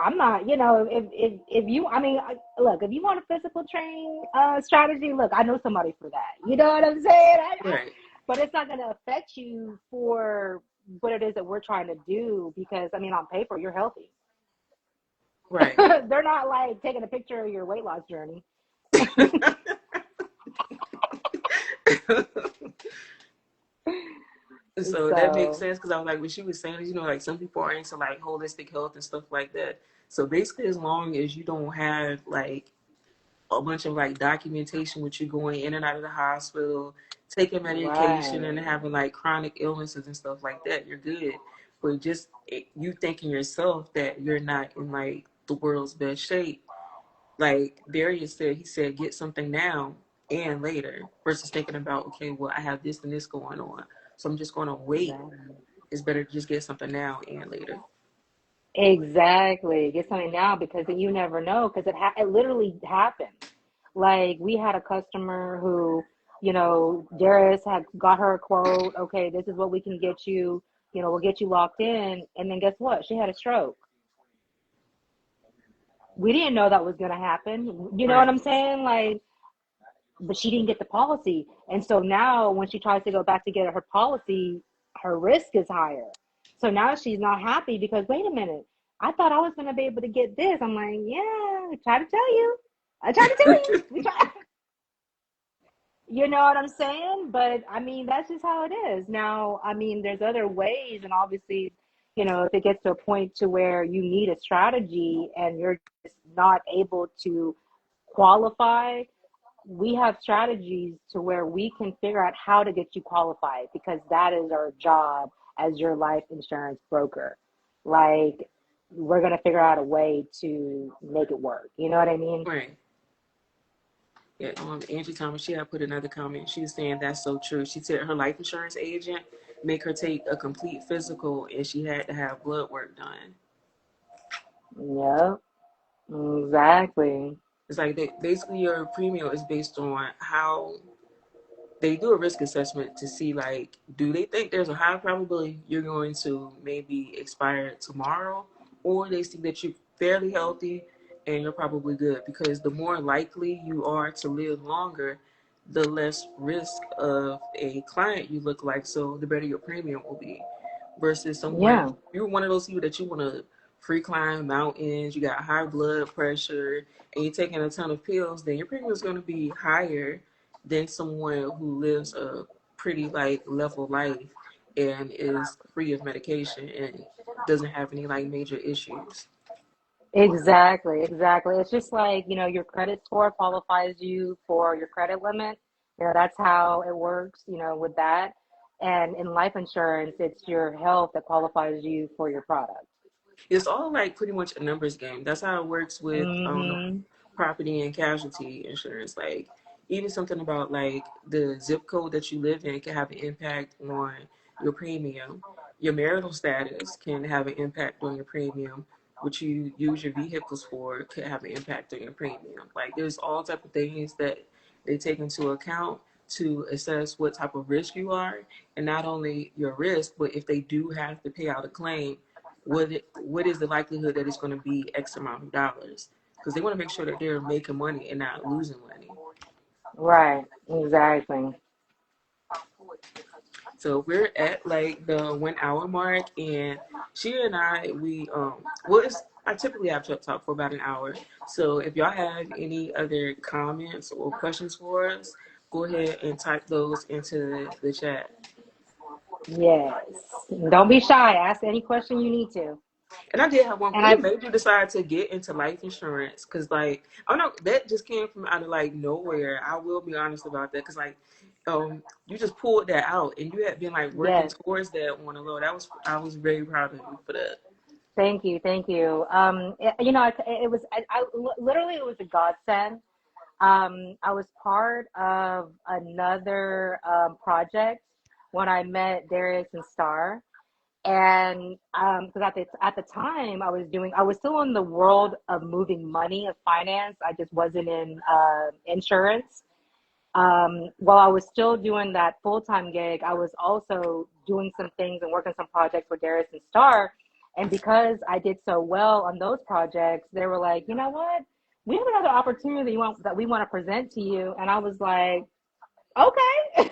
I'm not, if you, I mean, look, if you want a physical train strategy, look, I know somebody for that. You know what I'm saying? right, But it's not going to affect you for what it is that we're trying to do because, I mean, on paper, you're healthy. right. They're not like taking a picture of your weight loss journey. So that makes So, sense because I was like, when she was saying, like some people are into like holistic health and stuff like that. So basically, as long as you don't have like a bunch of like documentation with you going in and out of the hospital, taking medication, and right, having like chronic illnesses and stuff like that, you're good. But just you thinking yourself that you're not in like the world's best shape, like Darius said, he said, get something now and later versus thinking about, okay, well, I have this and this going on. So I'm just going to wait. exactly. It's better to just get something now and later. Exactly. Get something now because you never know because it literally happens. Like we had a customer who, Darius had got her a quote. Okay, this is what we can get you. We'll get you locked in. And then guess what? She had a stroke. We didn't know that was going to happen. You know what Right, I'm saying? Like, but she didn't get the policy. And so now when she tries to go back to get her policy, her risk is higher. So now she's not happy because wait a minute, I thought I was gonna be able to get this. I'm like, yeah, I tried to tell you. I tried to tell you. We tried. You know what I'm saying? But I mean, that's just how it is. Now, I mean, there's other ways, and obviously, if it gets to a point to where you need a strategy and you're just not able to qualify, we have strategies to where we can figure out how to get you qualified because that is our job as your life insurance broker. Like, we're going to figure out a way to make it work. You know what I mean? Right. Yeah, Angie Thomas, she had put another comment. She was saying that's so true. She said her life insurance agent make her take a complete physical and she had to have blood work done. Yep, exactly. It's like basically your premium is based on how they do a risk assessment to see, like, do they think there's a high probability you're going to maybe expire tomorrow, or they see that you're fairly healthy and you're probably good, because the more likely you are to live longer, the less risk of a client you look like, so the better your premium will be. Versus someone, Yeah, you're one of those people that you want to free climb mountains, you got high blood pressure, and you're taking a ton of pills, then your premium is going to be higher than someone who lives a pretty like level life and is free of medication and doesn't have any like major issues. exactly, exactly. It's just like, your credit score qualifies you for your credit limit. That's how it works, with that. And in life insurance, it's your health that qualifies you for your product. It's all like pretty much a numbers game. That's how it works with Mm-hmm. property and casualty insurance. Like even something about like the zip code that you live in can have an impact on your premium. Your marital status can have an impact on your premium. What you use your vehicles for could have an impact on your premium. Like there's all type of things that they take into account to assess what type of risk you are, and not only your risk, but if they do have to pay out a claim, what is the likelihood that it's going to be X amount of dollars? Because they want to make sure that they're making money and not losing money. Right, exactly. So we're at like the 1 hour mark, and she and I typically have to talk for about an hour. So if y'all have any other comments or questions for us, go ahead and type those into the chat. Yes. Don't be shy. Ask any question you need to. And I did have one. And What I, made you decide to get into life insurance? Because, like, I don't know, that just came from out of like nowhere. I will be honest about that. Because, like, you just pulled that out, and you had been like working yes, towards that on the low. I was very proud of you for that. thank you, thank you. It was, literally, it was a godsend. I was part of another project when I met Darius and Star. And because at the time I was still in the world of moving money of finance. I just wasn't in insurance. While I was still doing that full-time gig, I was also doing some things and working some projects with Darius and Star. And because I did so well on those projects, they were like, you know what? We have another opportunity that we want to present to you. And I was like, okay.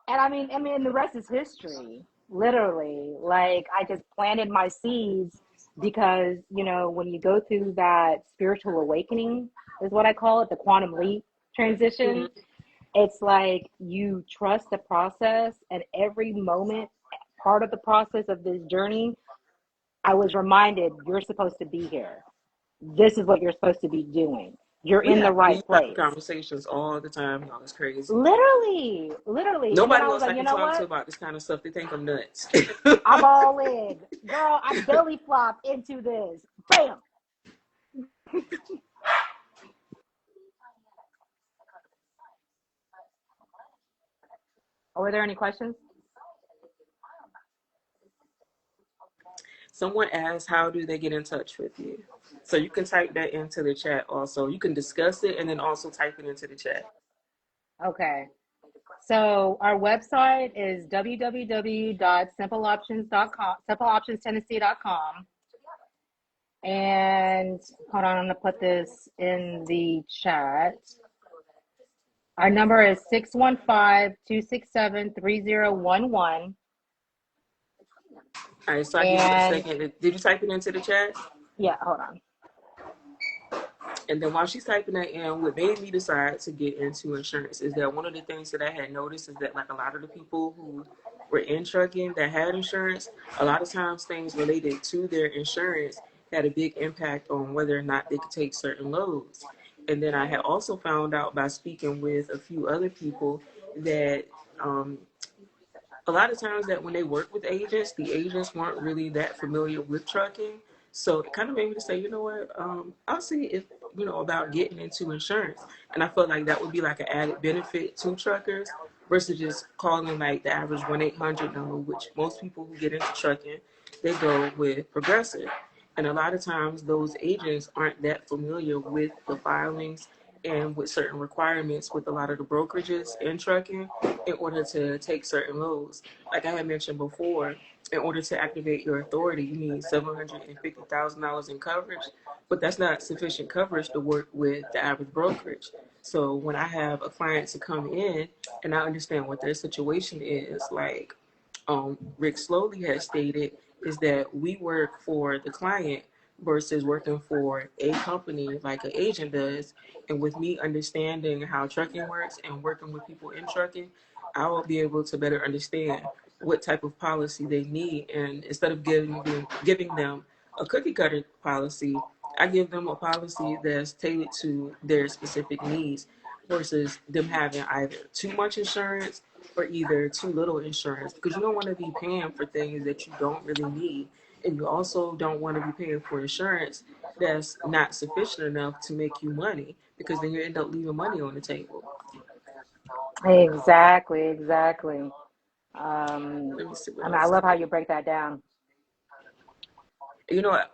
And the rest is history, literally. Like, I just planted my seeds because, when you go through that spiritual awakening, is what I call it, the quantum leap Mm-hmm. transition. It's like you trust the process, and every moment, part of the process of this journey, I was reminded you're supposed to be here. This is what you're supposed to be doing. You're We in the have these right type of place. conversations all the time. Y'all, it's crazy. Literally, literally. And then Nobody I was else I like, you can know talk to what? about this kind of stuff. They think I'm nuts. I'm all in. Girl, I belly flop into this. Bam. Were there any questions? Someone asked, how do they get in touch with you? So you can type that into the chat also. You can discuss it and then also type it into the chat. Okay. So our website is www.simpleoptions.com, simpleoptionstennessee.com. And hold on, I'm going to put this in the chat. Our number is 615-267-3011. All right, so I give you a And second. Did you type it into the chat? yeah, hold on. And then while she's typing that in, what made me decide to get into insurance is that one of the things that I had noticed is that like a lot of the people who were in trucking that had insurance, a lot of times things related to their insurance had a big impact on whether or not they could take certain loads. And then I had also found out by speaking with a few other people that um, a lot of times that when they work with agents, the agents weren't really that familiar with trucking. So it kind of made me to say, you know what, I'll see if, about getting into insurance. And I felt like that would be like an added benefit to truckers versus just calling like the average 1-800 number, which most people who get into trucking, they go with Progressive. And a lot of times those agents aren't that familiar with the filings and with certain requirements with a lot of the brokerages in trucking in order to take certain loads. Like I had mentioned before, in order to activate your authority, you need $750,000 in coverage, but that's not sufficient coverage to work with the average brokerage. So when I have a client to come in and I understand what their situation is, like Rick Slowly has stated, is that we work for the client versus working for a company like an agent does. And with me understanding how trucking works and working with people in trucking, I will be able to better understand what type of policy they need. And instead of giving them a cookie cutter policy, I give them a policy that's tailored to their specific needs versus them having either too much insurance or either too little insurance, because you don't want to be paying for things that you don't really need. And you also don't want to be paying for insurance that's not sufficient enough to make you money, because then you end up leaving money on the table. Exactly, exactly. Let me see what I mean, I else love I how got. you break that down.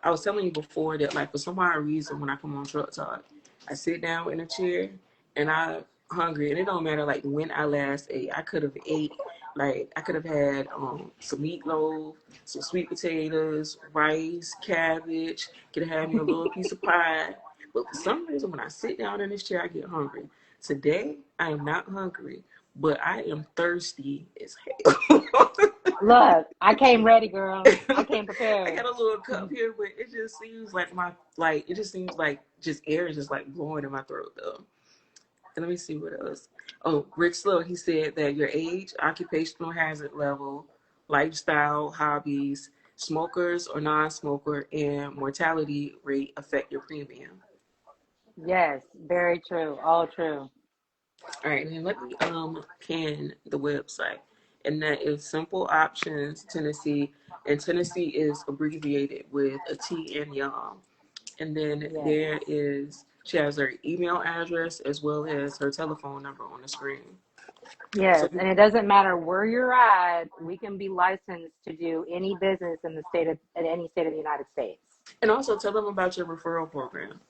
I was telling you before that, like, for some odd reason, when I come on Truck Talk, I sit down in a chair and I'm hungry, and it don't matter like when I last ate. I could have ate, like, I could have had some meatloaf, some sweet potatoes, rice, cabbage. Could have had me a little piece of pie. But for some reason, when I sit down in this chair, I get hungry. Today, I am not hungry, but I am thirsty as hell. Look, I came ready, girl. I came I prepared. got a little cup here, but it just seems like it just seems like just air is just like blowing in my throat though. And let me see what else. Oh, Rick Slow, he said that your age, occupational hazard level, lifestyle, hobbies, smokers or non-smoker, and mortality rate affect your premium. Yes, very true. All true. All right, and then let me pin the website. And that is Simple Options Tennessee. And Tennessee is abbreviated with a T and Young. And then Yes. there is, she has her email address as well as her telephone number on the screen. So, Yes, and it doesn't matter where you're at. We can be licensed to do any business in the state of in any state of the United States. and also tell them about your referral program.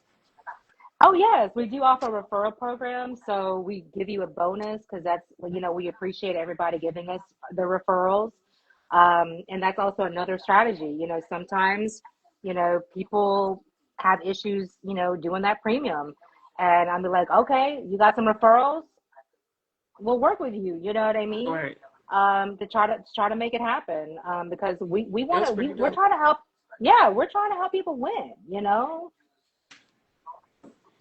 Oh yes, we do offer a referral program, so we give you a bonus because that's we appreciate everybody giving us the referrals, and that's also another strategy. Sometimes people have issues doing that premium, and I'm like, okay, you got some referrals, we'll work with you. You know what I All mean? right. To try to make it happen, because we want That's to pretty we're dope. trying to help. Yeah, we're trying to help people win.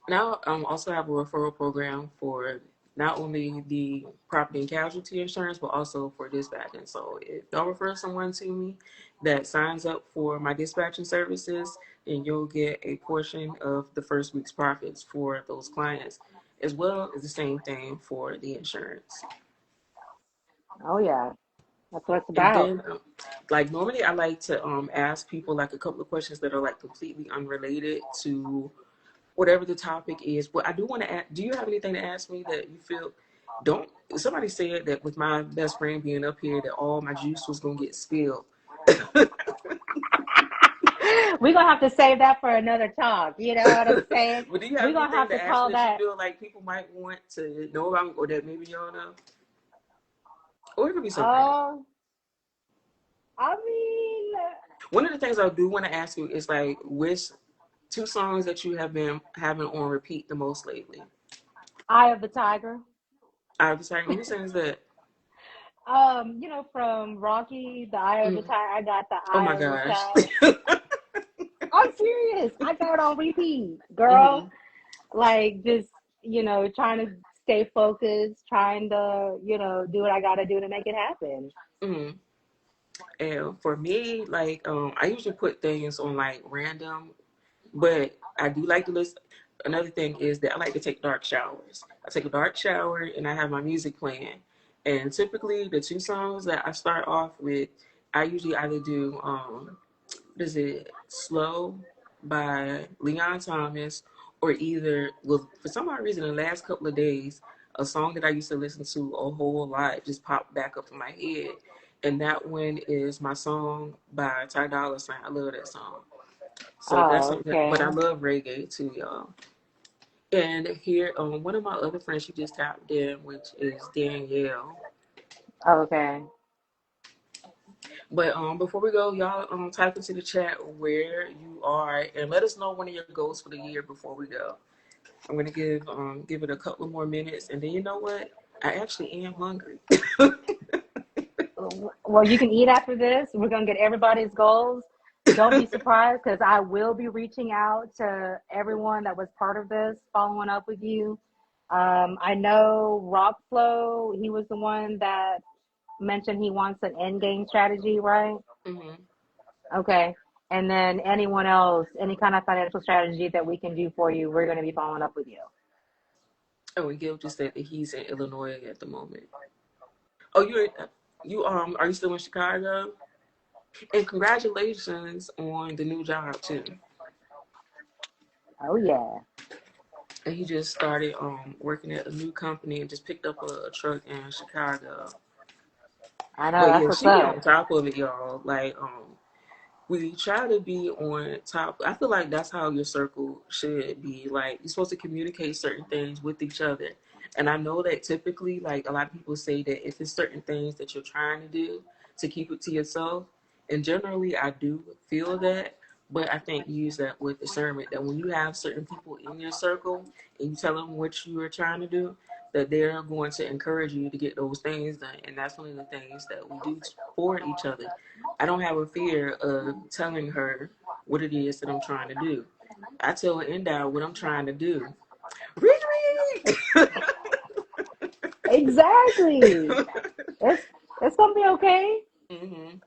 Now, also have a referral program for not only the property and casualty insurance, but also for dispatching. So if y'all refer someone to me that signs up for my dispatching services, then you'll get a portion of the first week's profits for those clients, as well as the same thing for the insurance. Oh yeah, that's what it's And about. then, like normally, I like to ask people like a couple of questions that are like completely unrelated to whatever the topic is. But I do want to ask, do you have anything to ask me that you feel don't? Somebody said that with my best friend being up here, that all my juice was gonna get spilled. We're gonna have to save that for another talk. You know what I'm saying? But do you have We're gonna anything have to to ask call me that you that. feel like people might want to know about, or that maybe y'all know, or it could be something random. Oh, I mean, One of the things I do want to ask you is like, which two songs that you have been having on repeat the most lately? Eye of the Tiger. I was like, who sings that? From Rocky, the Eye of the Mm. Tiger. I got the Oh Eye my of the gosh. Tiger. I'm serious. I got it on repeat, girl. Hmm. Like just, trying to stay focused, trying to, do what I gotta do to make it happen. Mm. And for me, like, I usually put things on like random, but I do like to listen. Another thing is that I like to take dark showers. I take a dark shower and I have my music playing. And typically, the two songs that I start off with, I usually either do what is it, Slow by Leon Thomas, or either, well, for some odd reason, in the last couple of days, a song that I used to listen to a whole lot just popped back up in my head. And that one is my song by Ty Dolla $ign. I love that song. So that's Oh, something, but I okay. love reggae too, y'all. And here, one of my other friends, she just tapped in, which is Danielle. Okay. But before we go, y'all type into the chat where you are and let us know one of your goals for the year before we go. I'm gonna give it a couple more minutes, and then you know what? I actually am hungry. Well, you can eat after this. We're going to get everybody's goals. Don't be surprised because I will be reaching out to everyone that was part of this, following up with you. I know Rockflow, he was the one that mentioned he wants an end game strategy, right? Hmm. Okay. And then anyone else, any kind of financial strategy that we can do for you, we're going to be following up with you. Oh, and Gil just said that he's in Illinois at the moment. Oh, you are you still in Chicago? And congratulations on the new job too. Oh, yeah. And he just started working at a new company and just picked up a truck in Chicago. I know. But That's yeah, what's she be on up. top of it, y'all. Like we try to be on top. I feel like that's how your circle should be. Like you're supposed to communicate certain things with each other. And I know that typically, like a lot of people say that if it's certain things that you're trying to do to keep it to yourself, and generally I do feel that, but I think you use that with discernment that when you have certain people in your circle and you tell them what you are trying to do, that they're going to encourage you to get those things done. And that's one of the things that we do for each other. I don't have a fear of telling her what it is that I'm trying to do. I tell her Endow what I'm trying to do. Riri! Exactly. It's it's gonna be okay. Hmm.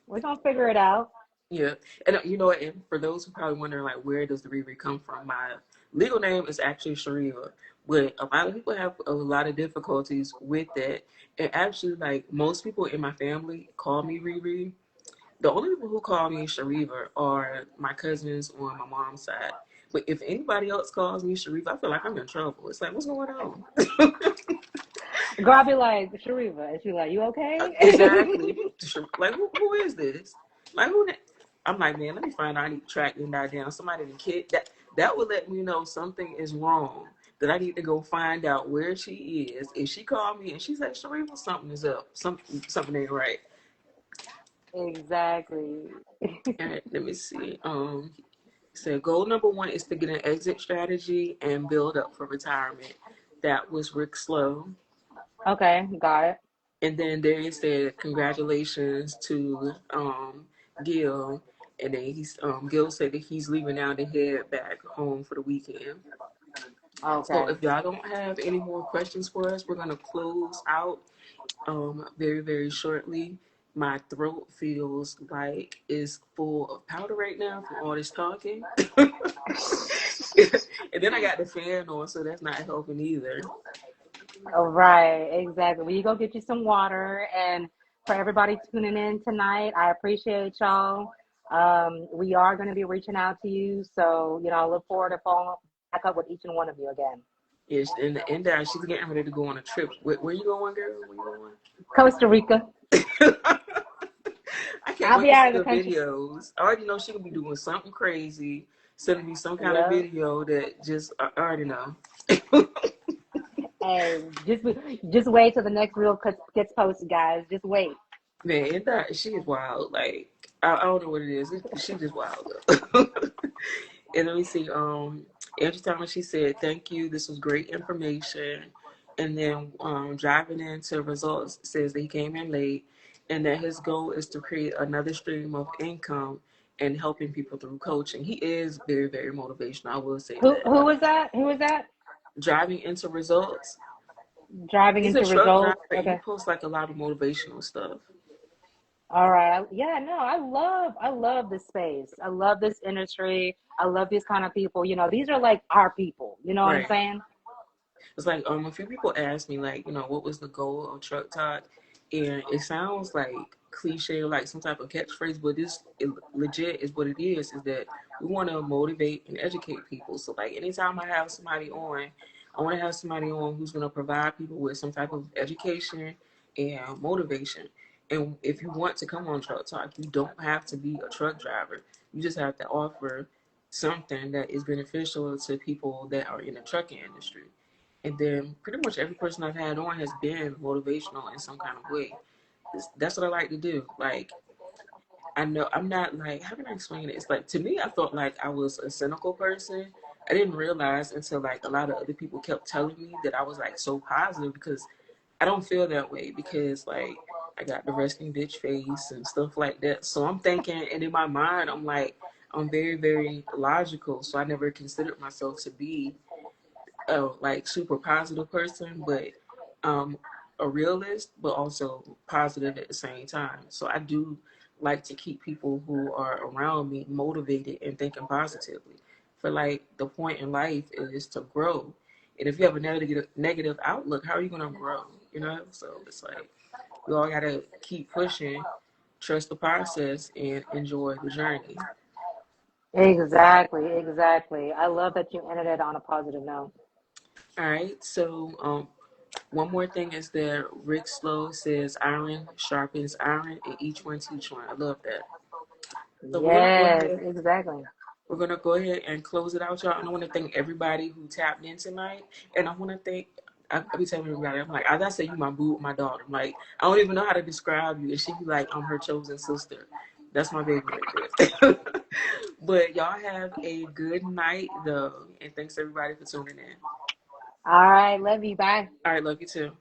We're gonna figure it out. Yeah, and you know what? And for those who probably wondering, like, where does the Riri come from? My legal name is actually Shariva, but a lot of people have a lot of difficulties with that. And actually, like, most people in my family call me Riri. The only people who call me Shariva are my cousins on my mom's side. But if anybody else calls me Sharifa, I feel like I'm in trouble. It's like, what's going on? Girl, I'll be like, Shariva. And she's like, you okay? Exactly. Like, who is this? Like, who? I'm like, man, let me find out. I need to track them down. Somebody to kid that would let me know something is wrong. That I need to go find out where she is. If she called me and she said, Sharifa, something is up. Something ain't right. Exactly. All right, let me see. So goal number one is to get an exit strategy and build up for retirement. That was Rick Slow. Okay, got it. And then Darius said congratulations to Gil. And then Gil said that he's leaving now to head back home for the weekend. So Okay. if y'all don't have any more questions for us, we're gonna close out very, very shortly. My throat feels like it's full of powder right now from all this talking. And then I got the fan on, so that's not helping either. All right, exactly. Well, you go get you some water. And for everybody tuning in tonight, I appreciate y'all. We are going to be reaching out to you. So, I look forward to following back up with each and one of you again. Yes, in the end, she's getting ready to go on a trip. Where you going, girl? Where you Costa Rica. going? I can't I'll wait be to out see of the the country. videos. I already know she gonna be doing something crazy, sending me some kind of Yep. video that just I already know. Hey, just wait till the next reel gets posted, guys. Just wait. Man, she is wild. Like I don't know what it is. She just wild. And let me see. Angie Thomas, she said, "Thank you. This was great information." And then driving into results says that he came in late, and that his goal is to create another stream of income and helping people through coaching. He is very, very motivational. I will say Who that. who was that? Who was that? Driving into results. Driving He's a into truck driver results. and he Okay. posts like a lot of motivational stuff. All right. Yeah, no, I love this space. I love this industry. I love these kind of people. You know, these are like our people. You know what I'm Right. saying? It's like a few people asked me like, what was the goal of Truck Talk? And it sounds like cliche, like some type of catchphrase, but legit is what it is that we want to motivate and educate people. So like anytime I have somebody on, I want to have somebody on who's going to provide people with some type of education and motivation. And if you want to come on Truck Talk, you don't have to be a truck driver. You just have to offer something that is beneficial to people that are in the trucking industry. And then pretty much every person I've had on has been motivational in some kind of way. That's what I like to do. Like, I know I'm not like, how can I explain it? It's like, to me, I thought like I was a cynical person. I didn't realize until like a lot of other people kept telling me that I was like so positive because I don't feel that way because like I got the resting bitch face and stuff like that. So I'm thinking, and in my mind, I'm like, I'm very, very logical. So I never considered myself to be like super positive person, but um, a realist, but also positive at the same time. So I do like to keep people who are around me motivated and thinking positively. For like the point in life is to grow, and if you have a negative outlook, how are you gonna grow? So it's like we all gotta keep pushing, trust the process, and enjoy the journey. Exactly, exactly. I love that you ended it on a positive note. All right, so one more thing is that Rick Slow says iron sharpens iron and each one teach one. I love that. So Yes, exactly. we're gonna go ahead and close it out, y'all. And I want to thank everybody who tapped in tonight. And I want to thank. I be telling everybody, I'm like, I gotta say you my boo with my daughter. I'm like, I don't even know how to describe you, and she be like, I'm her chosen sister. That's my baby right there. But y'all have a good night though, and thanks everybody for tuning in. All right, love you. Bye. All right, love you too.